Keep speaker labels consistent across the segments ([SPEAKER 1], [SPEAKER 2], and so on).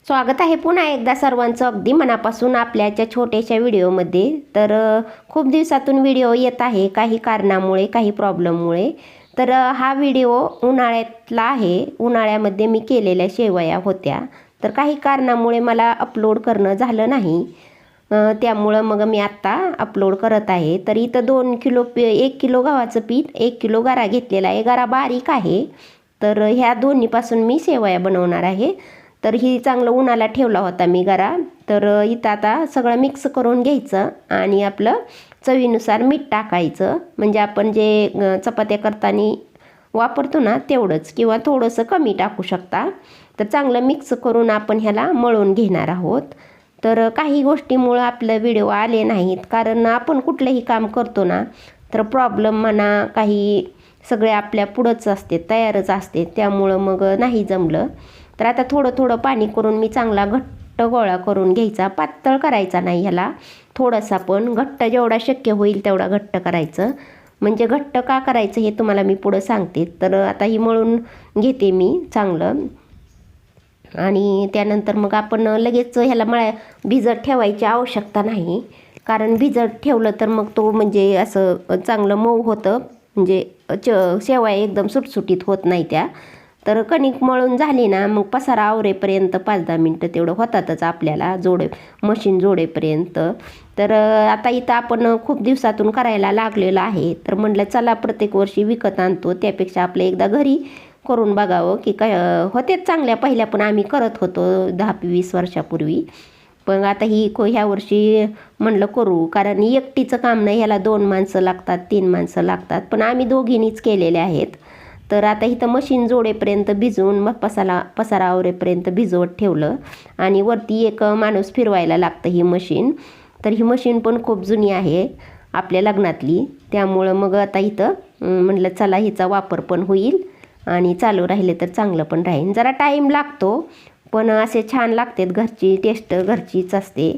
[SPEAKER 1] स्वागत आहे पुन्हा एकदा सर्वांचं अगदी मनापासून आपल्याच्या छोट्याशा व्हिडिओमध्ये. तर खूप दिवसातून व्हिडिओ येत आहे, काही कारणामुळे, काही प्रॉब्लेममुळे. तर हा व्हिडिओ उन्हाळ्यातला आहे. उन्हाळ्यामध्ये मी केलेल्या शेवया होत्या, तर काही कारणामुळे मला अपलोड करणं झालं नाही. त्यामुळं मग मी आत्ता अपलोड करत आहे. तर इथं 1 किलो गव्हाचं पीठ, 1 किलो गरा घेतलेला आहे. गरा बारीक आहे, तर ह्या दोन्हीपासून मी शेवया बनवणार आहे. तर ही चांगलं उन्हाला ठेवला होता मी गरा. तर इथं आता सगळं मिक्स करून घ्यायचं आणि आपलं चवीनुसार मीठ टाकायचं. म्हणजे आपण जे चपात्या करताना वापरतो ना तेवढंच, किंवा थोडंसं कमी टाकू शकता. तर चांगलं मिक्स करून आपण ह्याला मळून घेणार आहोत. तर काही गोष्टीमुळं आपलं व्हिडिओ आले नाहीत, कारण आपण कुठलंही काम करतो ना तर प्रॉब्लेम म्हणा काही सगळे आपल्या पुढंच असते, तयारच असते. त्यामुळं मग नाही जमलं. तर आता थोडं थोडं पाणी करून मी चांगला घट्ट गोळा करून घ्यायचा. पातळ करायचा नाही ह्याला, थोडासा पण घट्ट, जेवढा शक्य होईल तेवढा घट्ट करायचं. म्हणजे घट्ट का करायचं हे तुम्हाला मी पुढं सांगते. तर आता ही मळून घेते मी चांगलं. आणि त्यानंतर मग आपण लगेच ह्याला भिजत ठेवायची आवश्यकता नाही, कारण भिजत ठेवलं तर मग तो म्हणजे असं चांगलं मऊ होतं. म्हणजे शेवया एकदम सुटसुटीत होत नाही त्या. तर कणिक मळून झाली ना मग पसारा आवरेपर्यंत 5-10 मिनटं तेवढं होतातच आपल्याला, मशीन जोडेपर्यंत. तर आता इथं आपण खूप दिवसातून करायला लागलेलं आहे. तर म्हटलं चला प्रत्येक वर्षी विकत आणतो, त्यापेक्षा आपलं एकदा घरी करून बघावं की काय होतेच चांगल्या. पहिल्या पण आम्ही करत होतो 10-20 वर्षापूर्वी. पण आता ह्या वर्षी म्हणलं करू, कारण एकटीचं काम नाही, ह्याला 2 माणसं लागतात, 3 माणसं लागतात. पण आम्ही दोघींनीच केलेले आहेत. तर आता इथं मशीन जोडेपर्यंत भिजवून मग पसारा आवरेपर्यंत भिजवत ठेवलं. आणि वरती एक माणूस फिरवायला लागतं ही मशीन. तर ही मशीन पण खूप जुनी आहे आपल्या लग्नातली. त्यामुळं मग आता इथं म्हटलं चला हिचा वापर पण होईल आणि चालू राहिले तर चांगलं पण राहील. जरा टाईम लागतो, पण असे छान लागतात. घरची टेस्ट घरचीच असते.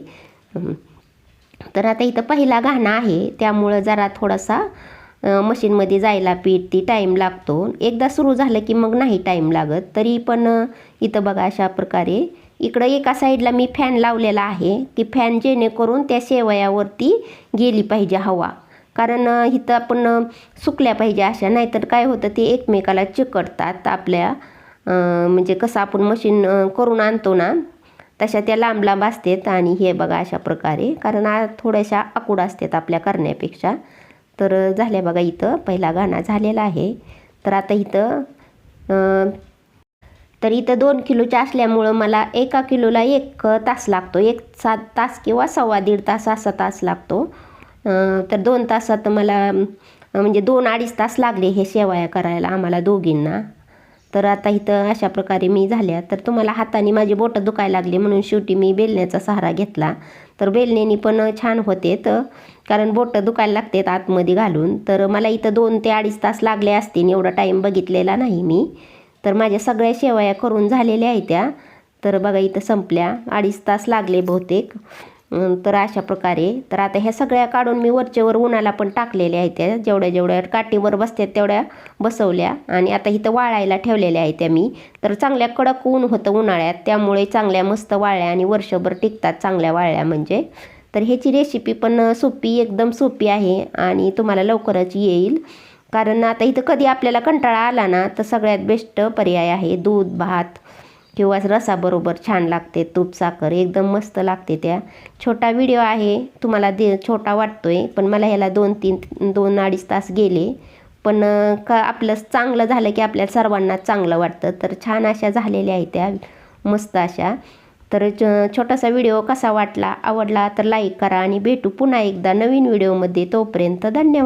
[SPEAKER 1] तर आता इथं पहिला घाणा आहे, त्यामुळं जरा थोडासा मशीनमध्ये जायला पीठ ती टाईम लागतो. एकदा सुरू झालं की मग नाही टाईम लागत. तरी पण इथं बघा अशा प्रकारे इकडं एका साईडला मी फॅन लावलेला आहे, की फॅन जेणेकरून त्या शेवयावरती गेली पाहिजे हवा. कारण इथं आपण सुकल्या पाहिजे अशा, नाहीतर काय होतं ते एकमेकाला चिकटतात आपल्या. म्हणजे कसं आपण मशीन करून आणतो ना तशा त्या लांब लांब असतात. आणि हे बघा अशा प्रकारे, कारण थोड्याशा आकुड असतात आपल्या करण्यापेक्षा. तर झाल्या बघा, इथं पहिला घाणा झालेला आहे. तर आता इथं 2 किलोच्या असल्यामुळं मला 1 किलोला 1 तास लागतो. 1 तास किंवा 1.25 तास असा तास लागतो. तर 2 तासात मला म्हणजे 2-2.5 तास लागले हे शेवया करायला आम्हाला दोघींना. तर आता इथं अशा प्रकारे मी झाल्या. तर तुम्हाला हाताने माझी बोटं दुखायला लागली म्हणून शेवटी मी बेलण्याचा सहारा घेतला. तर बेलण्यानी पण छान होते, कारण बोटं दुखायला लागतात आतमध्ये घालून. तर मला इथं 2 ते 2.5 तास लागले असतील, एवढा टाईम बघितलेला नाही मी. तर माझ्या सगळ्या शेवया करून झालेल्या आहेत त्या. तर बघा इथं संपल्या, 2.5 तास लागले बहुतेक. तर अशा प्रकारे. तर आता ह्या सगळ्या काढून मी वरचेवर उन्हाला पण टाकलेल्या आहेत त्या. जेवढ्या काठीवर बसतात तेवढ्या बसवल्या. आणि आता इथं वाळायला ठेवलेल्या आहेत त्या मी. तर चांगल्या कडक ऊन होतं उन्हाळ्यात, त्यामुळे चांगल्या मस्त वाळल्या आणि वर्षभर टिकतात चांगल्या वाळल्या म्हणजे. तर ह्याची रेसिपी पण सोपी, एकदम सोपी आहे आणि तुम्हाला लवकरच येईल. कारण आता इथं कधी आपल्याला कंटाळा आला ना तर सगळ्यात बेस्ट पर्याय आहे दूध भात किंवा रसाबरोबर छान लागते. तूप साखर एकदम मस्त लागते. त्या छोटा व्हिडिओ आहे, तुम्हाला छोटा वाटतोय, पण मला ह्याला 2-2.5 तास गेले. पण आपलं चांगलं झालं की आपल्या सर्वांना चांगलं वाटतं. तर छान अशा झालेल्या आहेत त्या, मस्त अशा. तर छोटासा व्हिडिओ कसा वाटला, आवडला तर लाईक करा आणि भेटू पुन्हा एकदा नवीन व्हिडिओमध्ये. तोपर्यंत धन्यवाद.